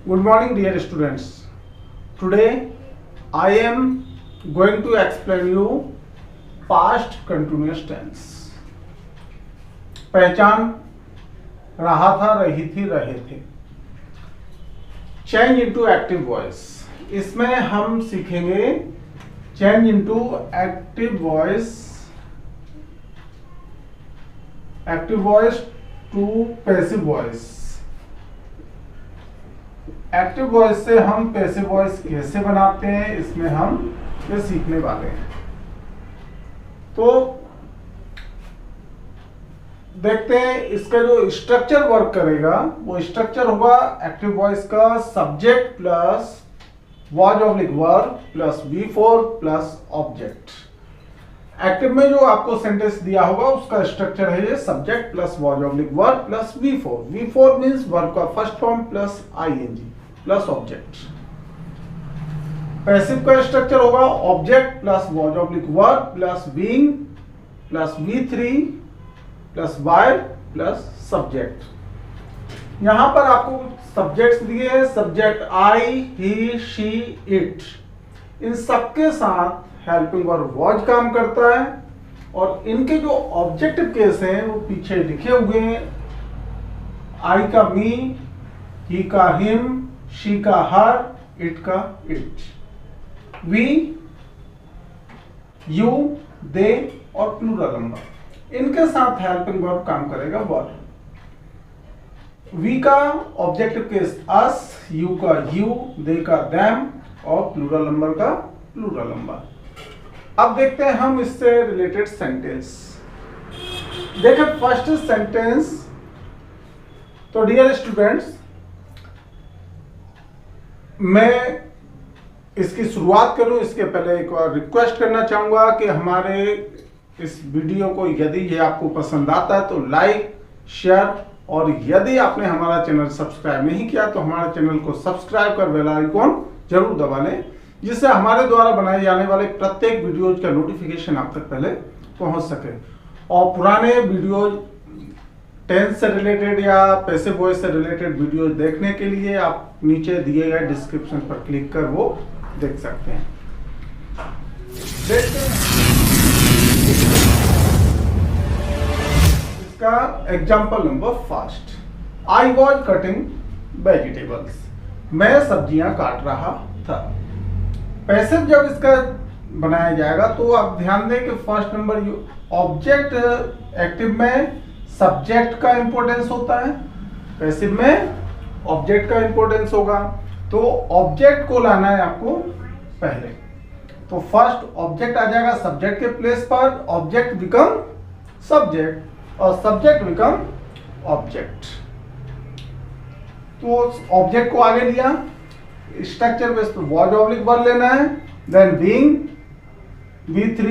Good morning, dear students. Today I am going to explain you past continuous tense. पहचान रहा था, रही थी, रहे थे. Change into active voice. इसमें हम सीखेंगे change into active voice to passive voice. Active voice से हम पैसिव वॉइस कैसे बनाते हैं, इसमें हम ये सीखने वाले हैं. तो देखते हैं इसका जो स्ट्रक्चर वर्क करेगा वो स्ट्रक्चर होगा एक्टिव वॉइस का subject plus was oblique verb plus V4 plus object. Active में जो आपको सेंटेंस दिया होगा उसका स्ट्रक्चर है ये subject plus was oblique verb plus V4. V4 means verb का first form plus ing plus object. Passive का स्ट्रक्चर होगा object plus was oblique verb plus being plus V3 plus verb plus subject. यहां पर आपको subjects दिए हैं, subject I, he, she, it. इन सबके साथ हेल्पिंग वर्ब वॉज काम करता है और इनके जो ऑब्जेक्टिव केस हैं वो पीछे लिखे हुए हैं. आई का मी, ही का हिम, शी का हर, इट का इट. वी, यू, दे और प्लूरल नंबर, इनके साथ हेल्पिंग वर्ब काम करेगा वर्ब. वी का ऑब्जेक्टिव केस अस, यू का यू, दे का देम और प्लूरल नंबर का प्लूरल नंबर. अब देखते हैं हम इससे रिलेटेड सेंटेंस. देखिए फर्स्ट सेंटेंस. तो डियर स्टूडेंट्स, मैं इसकी शुरुआत करूं इसके पहले एक और रिक्वेस्ट करना चाहूंगा कि हमारे इस वीडियो को यदि ये आपको पसंद आता है तो लाइक, शेयर और यदि आपने हमारा चैनल सब्सक्राइब नहीं किया तो हमारे चैनल को सब्सक्राइब कर बेल आइकॉन जरूर दबा लें, जिससे हमारे द्वारा बनाए जाने वाले प्रत्येक वीडियोज का नोटिफिकेशन आप तक पहले पहुंच सके. और पुराने वीडियोज टेंस से रिलेटेड या पैसिव वॉइस से रिलेटेड वीडियोज देखने के लिए आप नीचे दिए गए डिस्क्रिप्शन पर क्लिक कर वो देख सकते हैं. देखते हैं इसका example number first. I was cutting vegetables. मैं सब्जियां काट रहा था. पैसिव जब इसका बनाया जाएगा तो आप ध्यान दें कि फर्स्ट नंबर ऑब्जेक्ट एक्टिव में सब्जेक्ट का इंपॉर्टेंस होता है, पैसिव में ऑब्जेक्ट का इंपॉर्टेंस होगा. तो ऑब्जेक्ट को लाना है आपको पहले. तो फर्स्ट ऑब्जेक्ट आ जाएगा सब्जेक्ट के प्लेस पर, ऑब्जेक्ट बिकम सब्जेक्ट और सब्जेक्ट बिकम ऑब्जेक्ट. तो ऑब्जेक्ट को आगे लिया, स्ट्रक्चर बेस पे वॉज ऑब्लिक वर्ब लेना है, then being, V3,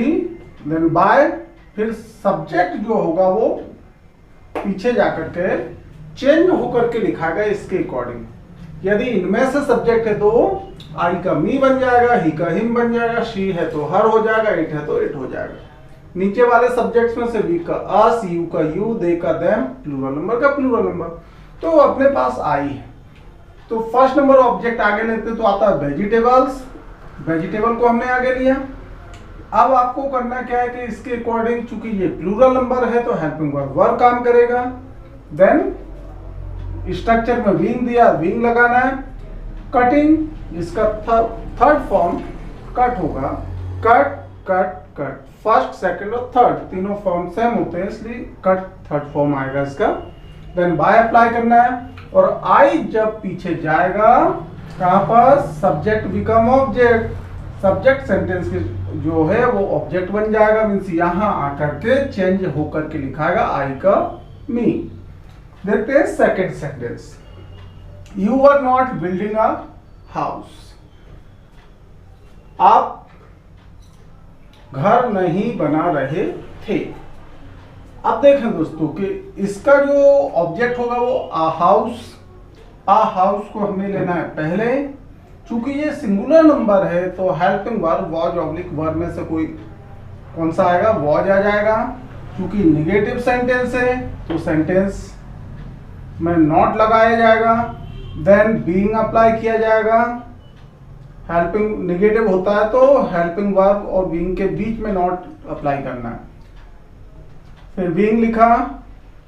then by, फिर सब्जेक्ट जो होगा वो पीछे जाकर के चेंज होकर के लिखा गया इसके अकॉर्डिंग. यदि इनमें से सब्जेक्ट है तो आई का मी बन जाएगा, ही का हिम बन जाएगा, शी है तो हर हो जाएगा, इट है तो इट हो जाएगा. नीचे वाले सब्जेक्ट्स में से वी का अस, यू का यू, दे का देम, प्लूरल नंबर का प्लूरल नंबर. तो अपने पास आई है तो फर्स्ट नंबर ऑब्जेक्ट आगे लेते तो आता है वेजिटेबल्स. वेजिटेबल को हमने आगे लिया. अब आपको करना क्या है कि इसके अकॉर्डिंग चूंकि ये प्लूरल नंबर है तो हेल्पिंग वर्ब काम करेगा. देन स्ट्रक्चर में विंग दिया, विंग लगाना है. कटिंग, इसका थर्ड फॉर्म कट होगा. Cut cut cut, first second और थर्ड तीनों फॉर्म सेम होते हैं इसलिए कट थर्ड फॉर्म आएगा इसका. देन बाय अप्लाई करना है और आई जब पीछे जाएगा कहां पर, subject become object. Subject sentence के जो है वो ऑब्जेक्ट बन जाएगा, मींस यहां आकर के चेंज होकर के लिखाएगा आई का मी. देखते हैं second sentence. You are not building a house. आप घर नहीं बना रहे थे. अब देखें दोस्तों कि इसका जो ऑब्जेक्ट होगा वो आ हाउस. आ हाउस को हमें लेना है पहले. चूंकि ये सिंगुलर नंबर है तो helping verb was oblique verb में से कोई कौन सा आएगा, वॉज आ जाएगा. चूंकि निगेटिव सेंटेंस है तो सेंटेंस में नॉट लगाया जाएगा. देन बीइंग अप्लाई किया जाएगा। हेल्पिंग नेगेटिव होता है तो हेल्पिंग वर्ब और बीइंग के बीच में नॉट अप्लाई करना है। फिर बीइंग लिखा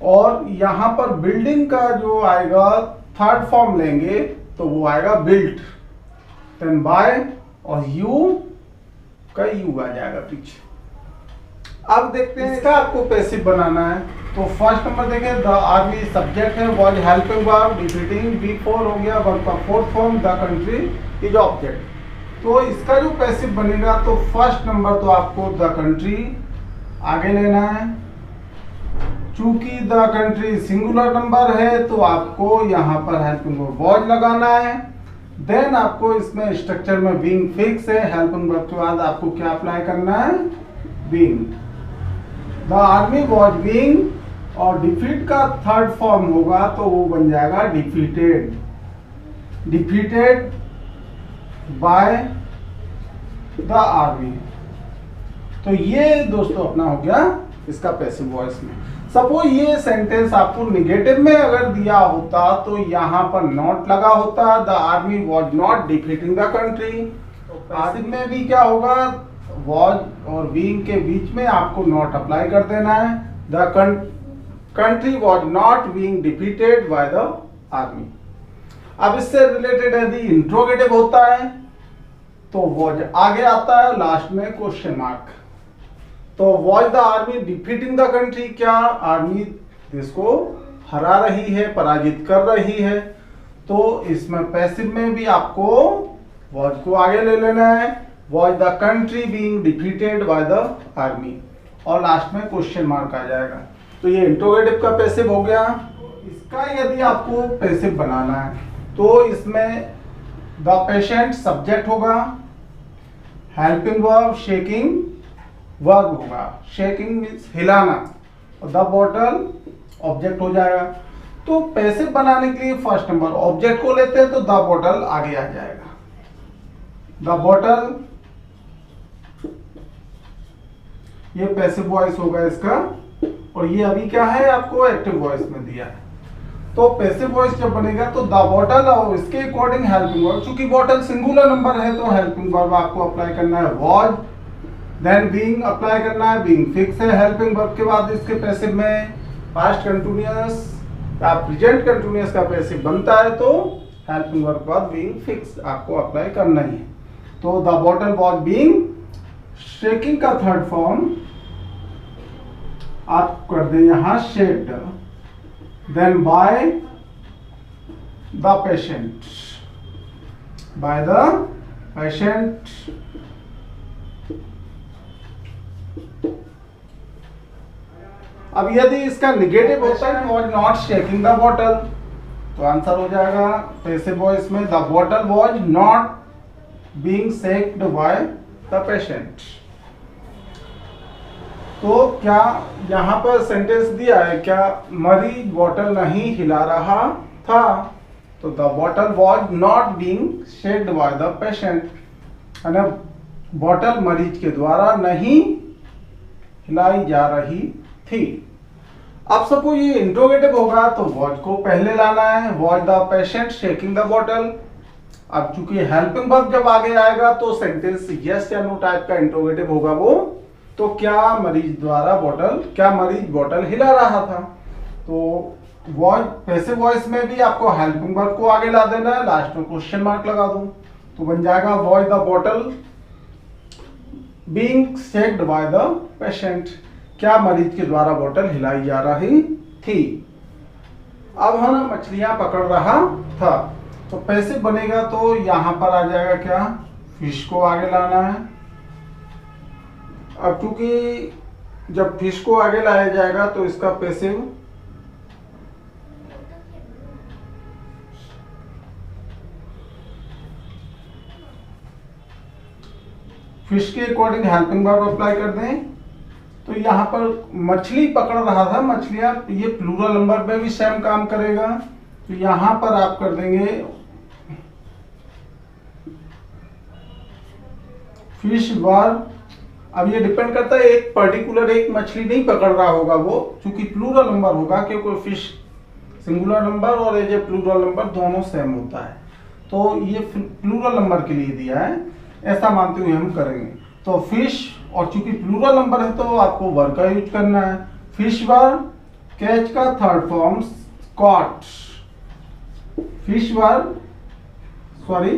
और यहां पर बिल्डिंग का जो आएगा थर्ड फॉर्म लेंगे तो वो आएगा बिल्ट। देन बाय और यू का यू आ जाएगा पीछे। अब देखते हैं इसका आपको पैसिव बनाना है। तो फर्स्ट नंबर देखें, द आर्मी सब्जेक्ट है, was helping verb defeating, B4 हो गया, वर्ब का fourth form, the country is object. तो इसका जो पैसिव बनेगा तो फर्स्ट नंबर तो आपको द कंट्री आगे लेना है। चूंकि द कंट्री सिंगुलर नंबर है तो आपको यहाँ पर हेल्पिंग वर्ब वॉज लगाना है। देन आपको इसमें स्ट्रक्चर में बीइंग फिक्स है, हेल्पिंग वर्ब के बाद आपको क्या अप्लाई करना है, being. The army was being और डिफीट का थर्ड फॉर्म होगा तो वो बन जाएगा defeated, defeated by the army. तो ये दोस्तों अपना हो गया इसका पैसिव वॉइस में। सपोज ये सेंटेंस आपको निगेटिव में अगर दिया होता तो यहाँ पर नॉट लगा होता, the army was not defeating the country. तो पैसिव में भी क्या होगा, वॉज और बीइंग के बीच में आपको नॉट अप्लाई कर देना है। The country was not being defeated by the army. अब इससे रिलेटेड यदि इंट्रोगेटिव होता है तो वॉज आगे आता है, लास्ट में क्वेश्चन मार्क। तो was the army defeating the country, क्या आर्मी देश को हरा रही है, पराजित कर रही है। तो इसमें पैसिव में भी आपको वॉज को आगे ले लेना है, was the country being defeated by the army, और लास्ट में क्वेश्चन मार्क आ जाएगा। तो ये इंट्रोगेटिव का पैसिव हो गया। इसका यदि आपको पैसिव बनाना है तो इसमें द पेशेंट सब्जेक्ट होगा, हेल्पिंग वर्ब शेकिंग वर्ब होगा, शेकिंग मीन्स हिलाना, और द बॉटल ऑब्जेक्ट हो जाएगा। तो पैसिव बनाने के लिए फर्स्ट नंबर ऑब्जेक्ट को लेते हैं तो द बॉटल आगे आ जाएगा। द बॉटल ये पैसिव वॉइस होगा इसका, और ये अभी क्या है आपको एक्टिव वॉइस में दिया है। तो पैसिव वॉइस जब बनेगा तो द बॉटल और इसके अकॉर्डिंग हेल्पिंग वर्ब, चूंकि बॉटल सिंगुलर नंबर है तो हेल्पिंग वर्ब आपको अप्लाई करना है वॉज। देन बीइंग अप्लाई करना है, बीइंग फिक्स है, हेल्पिंग वर्ब के बाद इसके पैसिव में पास्ट कंटिन्यूअस या प्रेजेंट कंटिन्यूअस का पैसिव बनता है तो हेल्पिंग वर्ब के बाद बीइंग फिक्स आपको अप्लाई करना ही है। तो the bottle was being shaking का थर्ड फॉर्म आप कर दें यहां shaked, then by the patient, by the patient. अब यदि इसका निगेटिव होता है was not shaking the bottle तो आंसर हो जाएगा पैसिव वॉइस में the bottle was not being shaked by the patient. तो क्या यहाँ पर सेंटेंस दिया है, क्या मरीज बॉटल नहीं हिला रहा था, तो the bottle was not being shaked by the patient, यानी बॉटल मरीज के द्वारा नहीं हिलाई जा रही थी। अब सपोज ये इंट्रोगेटिव होगा तो वॉज को पहले लाना है, was the patient shaking the bottle. अब चूंकि हेल्पिंग वर्ब जब आगे आएगा तो सेंटेंस यस या नो टाइप का इंट्रोगेटिव होगा वो, तो क्या मरीज द्वारा बॉटल, क्या मरीज बॉटल हिला रहा था। तो वॉज पैसिव वॉइस में भी आपको हेल्पिंग वर्ब को आगे ला देना है, लास्ट में क्वेश्चन मार्क लगा दूं तो बन जाएगा was the bottle being shaked by the patient, क्या मरीज के द्वारा बोतल हिलाई जा रही थी। अब हम मछलियां पकड़ रहा था तो पैसिव बनेगा तो यहां पर आ जाएगा क्या, फिश को आगे लाना है। अब चूंकि जब फिश को आगे लाया जाएगा तो इसका पैसिव फिश के अकॉर्डिंग हेल्पिंग वर्ब अप्लाई कर दें। तो यहाँ पर मछली पकड़ रहा था, मछलियां, ये प्लूरल नंबर में भी सेम काम करेगा। तो यहाँ पर आप कर देंगे फिश वर्ब। अब ये डिपेंड करता है, एक पर्टिकुलर एक मछली नहीं पकड़ रहा होगा वो, क्योंकि प्लूरल नंबर होगा, क्योंकि फिश सिंगुलर नंबर और एज ए प्लूरल नंबर दोनों सेम होता है, तो ये प्लूरल नंबर के लिए दिया है, ऐसा मानते हुए हम करेंगे। तो फिश, और चूंकि प्लूरल नंबर है तो आपको वर का यूज करना है। फिश वर, कैच का थर्ड फॉर्म कॉट, फिश वर, सॉरी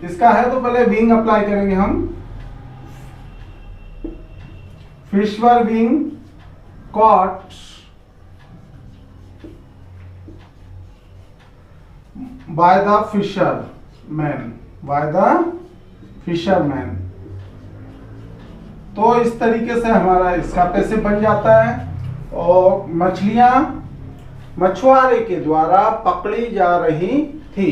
इसका है तो पहले विंग अप्लाई करेंगे हम। Fish were being caught by the fisherman, by the fisherman। तो इस तरीके से हमारा इसका पैसिव बन जाता है। और मछलियां मछुआरे के द्वारा पकड़ी जा रही थी।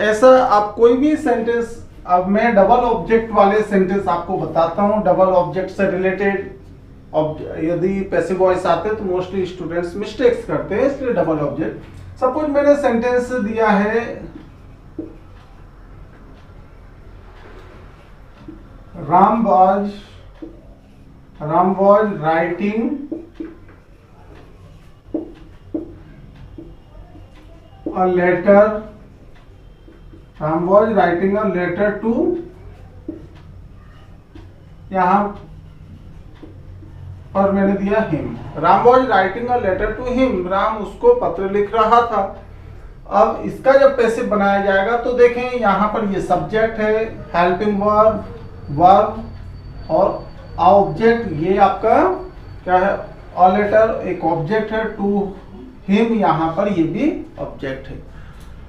ऐसा आप कोई भी सेंटेंस, अब मैं डबल ऑब्जेक्ट वाले सेंटेंस आपको बताता हूं, डबल ऑब्जेक्ट से रिलेटेड। यदि पैसिव वॉइस आते हैं तो मोस्टली स्टूडेंट्स मिस्टेक्स करते हैं, इसलिए डबल ऑब्जेक्ट। सपोज मैंने सेंटेंस दिया है Ram was writing a letter, Ram was writing a letter to, यहां पर मैंने दिया him. Ram was writing a letter to him, Ram उसको पत्र लिख रहा था। अब इसका जब पैसिव बनाया जाएगा तो देखें यहां पर ये सब्जेक्ट है, हेल्पिंग वर्ब, वर्ब और ऑब्जेक्ट, ये आपका क्या है, अ लेटर एक ऑब्जेक्ट है, टू हिम यहां पर ये भी ऑब्जेक्ट है।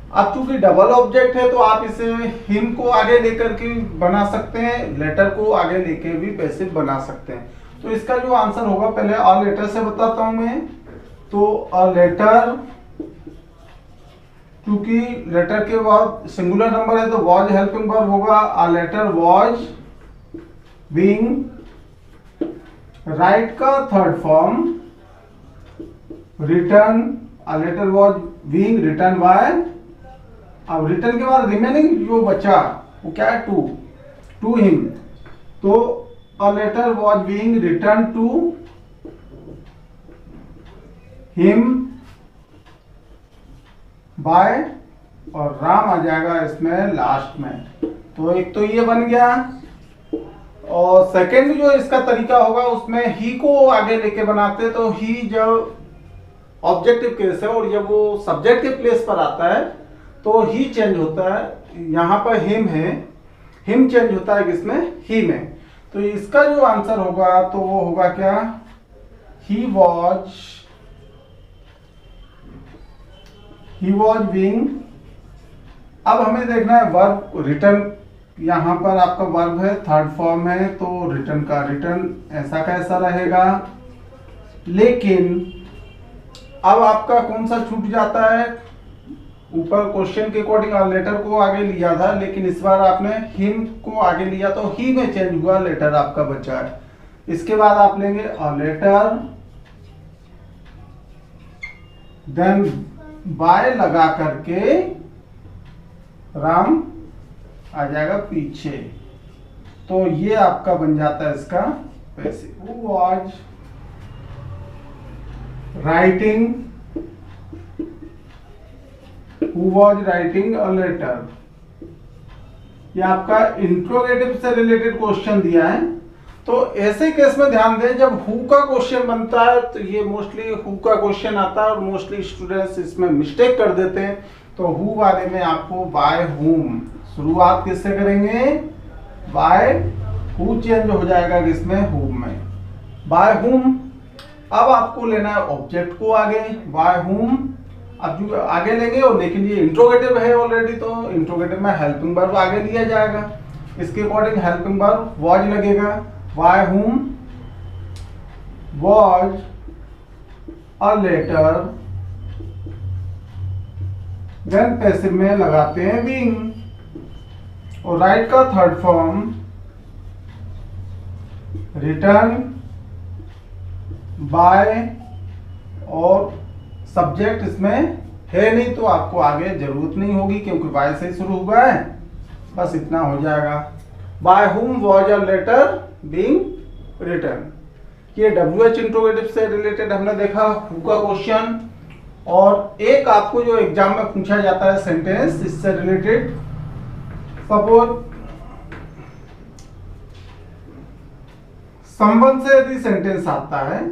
अब चूंकि डबल ऑब्जेक्ट है तो आप इसे हिम को आगे लेकर के बना सकते हैं, लेटर को आगे लेके भी पैसिव बना सकते हैं। तो इसका जो आंसर होगा, पहले अ लेटर से बताता हूं मैं। तो अ लेटर, क्योंकि लेटर के बाद सिंगुलर नंबर है तो वॉज हेल्पिंग वर्ब होगा। A letter was being, write का third form written, a letter was being written by. अब रिटर्न के बाद रिमेनिंग जो बचा वो क्या है, टू हिम। तो a letter was being return to him by, और राम आ जाएगा इसमें लास्ट में। तो एक तो ये बन गया। और सेकंड जो इसका तरीका होगा उसमें ही को आगे लेके बनाते, तो ही जब ऑब्जेक्टिव केस है और जब वो सब्जेक्ट के प्लेस पर आता है तो ही चेंज होता है। यहां पर हिम है, हिम चेंज होता है किसमें, ही में। तो इसका जो आंसर होगा तो वो होगा क्या, ही वॉज बीइंग। अब हमें देखना है वर्ब रिटर्न, यहां पर आपका वर्ब है, थर्ड फॉर्म है, तो रिटर्न का रिटर्न ऐसा कैसा रहेगा। लेकिन अब आपका कौन सा छूट जाता है, ऊपर क्वेश्चन के अकॉर्डिंग लेटर को आगे लिया था, लेकिन इस बार आपने हिम को आगे लिया तो ही में चेंज हुआ, लेटर आपका बचा है। इसके बाद आप लेंगे अ लेटर, देन बाय लगा करके राम आ जाएगा पीछे। तो ये आपका बन जाता है इसका passive. Who was writing, Who was writing a letter, ये आपका इंट्रोगेटिव से रिलेटेड क्वेश्चन दिया है। तो ऐसे केस में ध्यान दें, जब हु का क्वेश्चन बनता है तो ये मोस्टली हु का क्वेश्चन आता है और मोस्टली स्टूडेंट्स इसमें मिस्टेक कर देते हैं। तो हु वाले में आपको बाय हुम, शुरुआत किससे करेंगे, बाय, हु चेंज हो जाएगा किसमें, हुम में, बाय हुम। अब आपको लेना है ऑब्जेक्ट को आगे, बाय हुम। अब जो आगे लेंगे, और लेकिन ये इंट्रोगेटिव है ऑलरेडी, तो इंट्रोगेटिव में हेल्पिंग वर्ब आगे लिया जाएगा। इसके अकॉर्डिंग हेल्पिंग वर्ब वॉज लगेगा, by whom was a letter, then passive में लगाते हैं बीइंग, और राइट का थर्ड फॉर्म रिटर्न बाय, और सब्जेक्ट इसमें है नहीं तो आपको आगे जरूरत नहीं होगी क्योंकि बाय से शुरू हुआ है, बस इतना हो जाएगा। By whom was a letter being return. कि ये WH इंट्रोगेटिव से रिलेटेड हमने देखा हु का क्वेश्चन, और एक आपको जो एग्जाम में पूछा जाता है सेंटेंस इससे रिलेटेड। सपोज संबंध से यदि सेंटेंस आता है,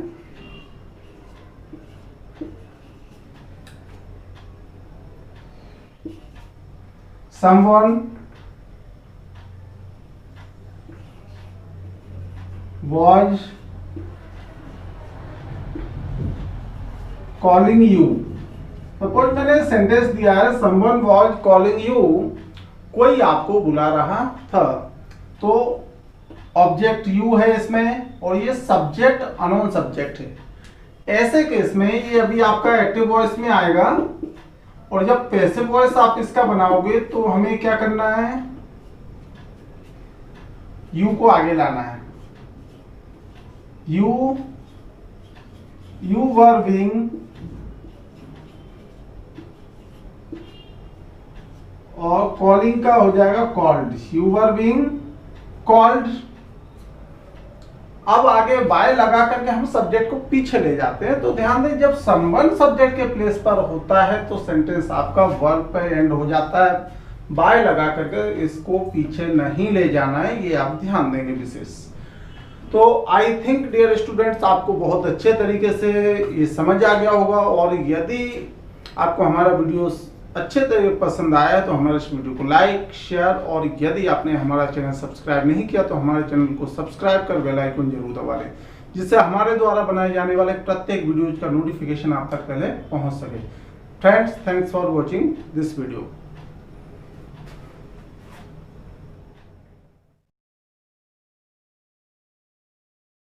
someone was calling you। Suppose मैंने सेंटेंस दिया है someone was calling you, कोई आपको बुला रहा था, तो ऑब्जेक्ट यू है इसमें और ये सब्जेक्ट अनोन सब्जेक्ट है। ऐसे केस में ये अभी आपका एक्टिव वॉइस में आएगा, और जब पैसिव वॉइस आप इसका बनाओगे तो हमें क्या करना है, यू को आगे लाना है। यू वर बीइंग, और कॉलिंग का हो जाएगा called, you were being called. अब आगे बाय लगा करके हम सब्जेक्ट को पीछे ले जाते हैं, तो ध्यान दें जब संबंध सब्जेक्ट के प्लेस पर होता है तो सेंटेंस आपका वर्ब पे एंड हो जाता है। बाय लगा करके इसको पीछे नहीं ले जाना है, ये आप ध्यान देंगे विशेष। तो आई थिंक डियर स्टूडेंट्स आपको बहुत अच्छे तरीके से ये समझ आ गया होगा, और यदि आपको हमारा वीडियो अच्छे तरीके पसंद आया तो हमारे इस वीडियो को लाइक शेयर, और यदि आपने हमारा चैनल सब्सक्राइब नहीं किया तो हमारे चैनल को सब्सक्राइब कर बेल आइकन जरूर दबा लें, जिससे हमारे द्वारा बनाए जाने वाले प्रत्येक वीडियोज का नोटिफिकेशन आप तक पहले पहुंच सके। Friends, thanks for watching this video.